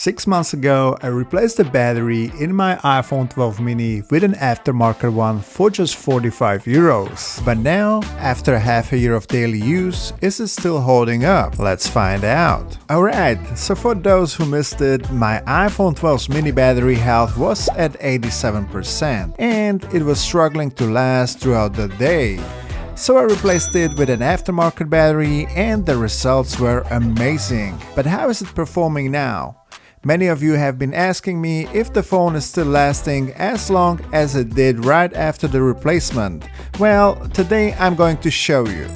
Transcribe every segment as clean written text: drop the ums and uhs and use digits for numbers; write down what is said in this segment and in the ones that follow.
6 months ago, I replaced the battery in my iPhone 12 mini with an aftermarket one for just 45 euros. But now, after half a year of daily use, is it still holding up? Let's find out. Alright, so for those who missed it, my iPhone 12's mini battery health was at 87% and it was struggling to last throughout the day. So I replaced it with an aftermarket battery and the results were amazing. But how is it performing now? Many of you have been asking me if the phone is still lasting as long as it did right after the replacement. Well, today I'm going to show you.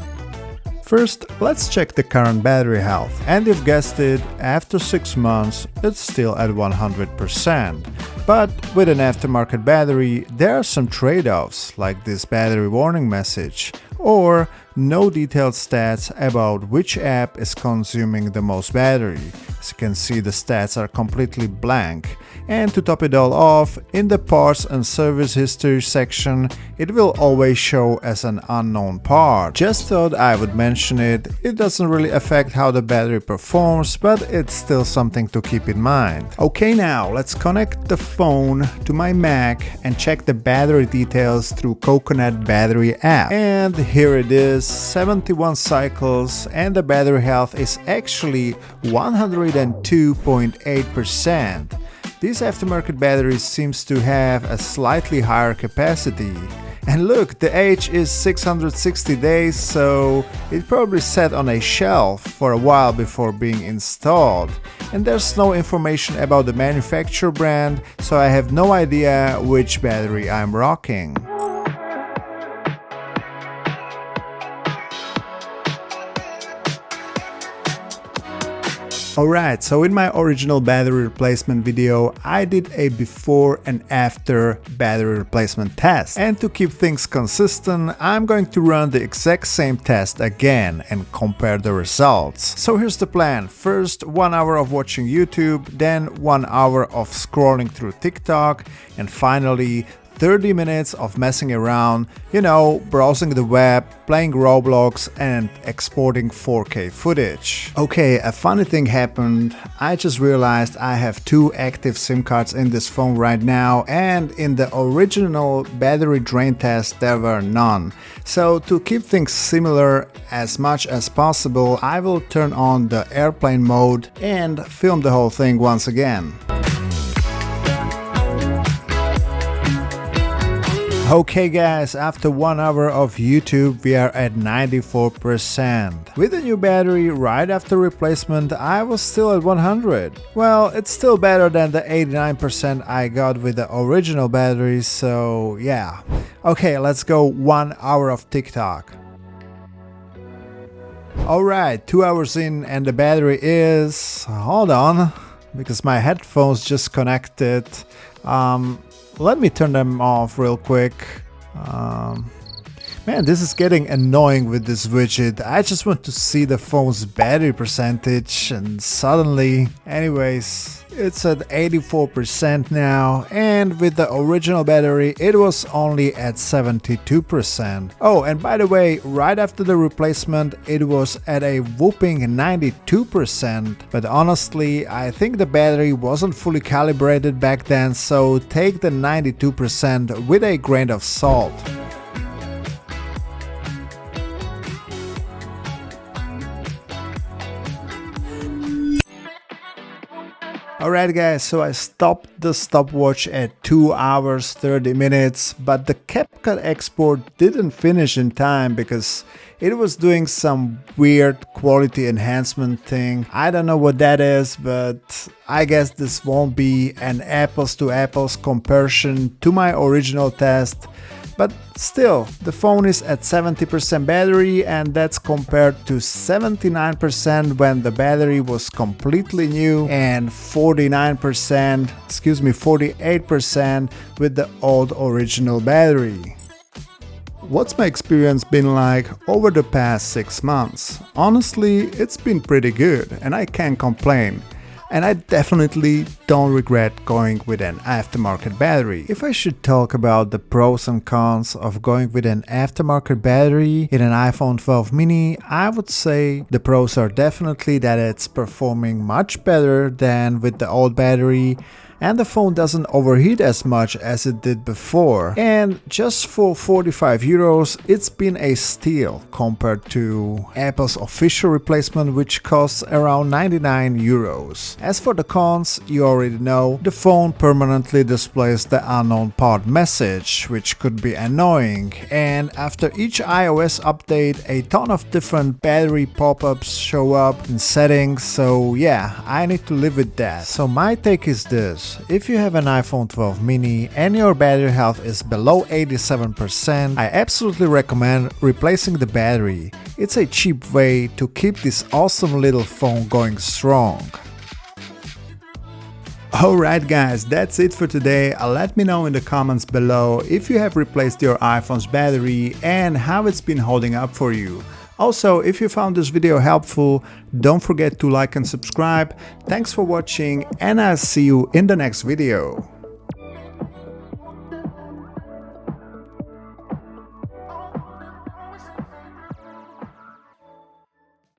First, let's check the current battery health. And you've guessed it, after 6 months, it's still at 100%. But with an aftermarket battery, there are some trade-offs, like this battery warning message, or no detailed stats about which app is consuming the most battery. As you can see, the stats are completely blank. And to top it all off, in the parts and service history section, it will always show as an unknown part. Just thought I would mention it. It doesn't really affect how the battery performs, but it's still something to keep in mind. Okay, now let's connect the phone to my Mac and check the battery details through Coconut Battery app. And here it is, 71 cycles, and the battery health is actually 102.8%. This aftermarket battery seems to have a slightly higher capacity. And look, the age is 660 days, so it probably sat on a shelf for a while before being installed. And there's no information about the manufacturer brand, so I have no idea which battery I'm rocking. Alright, so in my original battery replacement video, I did a before and after battery replacement test. And to keep things consistent, I'm going to run the exact same test again and compare the results. So here's the plan. First, 1 hour of watching YouTube, then 1 hour of scrolling through TikTok, and finally 30 minutes of messing around, browsing the web, playing Roblox and exporting 4K footage. Okay, a funny thing happened. I just realized I have 2 active SIM cards in this phone right now, and in the original battery drain test there were none. So to keep things similar as much as possible, I will turn on the airplane mode and film the whole thing once again. Okay guys, after 1 hour of YouTube we are at 94%. With the new battery right after replacement I was still at 100. Well, it's still better than the 89% I got with the original battery, so yeah. Okay, let's go 1 hour of TikTok. Alright, 2 hours in and the battery is... hold on, because my headphones just connected. Let me turn them off real quick. Man, this is getting annoying with this widget. I just want to see the phone's battery percentage and suddenly... Anyways, it's at 84% now, and with the original battery it was only at 72%. Oh, and by the way, right after the replacement it was at a whooping 92%. But honestly, I think the battery wasn't fully calibrated back then, so take the 92% with a grain of salt. Alright guys, so I stopped the stopwatch at 2 hours 30 minutes, but the CapCut export didn't finish in time because it was doing some weird quality enhancement thing. I don't know what that is, but I guess this won't be an apples to apples comparison to my original test. But still, the phone is at 70% battery, and that's compared to 79% when the battery was completely new and 48% with the old original battery. What's my experience been like over the past 6 months? Honestly, it's been pretty good and I can't complain. and I definitely don't regret going with an aftermarket battery. If I should talk about the pros and cons of going with an aftermarket battery in an iPhone 12 mini, I would say the pros are definitely that it's performing much better than with the old battery, and the phone doesn't overheat as much as it did before. And just for 45 euros, it's been a steal compared to Apple's official replacement, which costs around 99 euros. As for the cons, you already know, the phone permanently displays the unknown part message, which could be annoying. And after each iOS update, a ton of different battery pop-ups show up in settings, so yeah, I need to live with that. So my take is this. If you have an iPhone 12 mini and your battery health is below 87%, I absolutely recommend replacing the battery. It's a cheap way to keep this awesome little phone going strong. Alright guys, that's it for today. Let me know in the comments below if you have replaced your iPhone's battery and how it's been holding up for you. Also, if you found this video helpful, don't forget to like and subscribe. Thanks for watching, and I'll see you in the next video.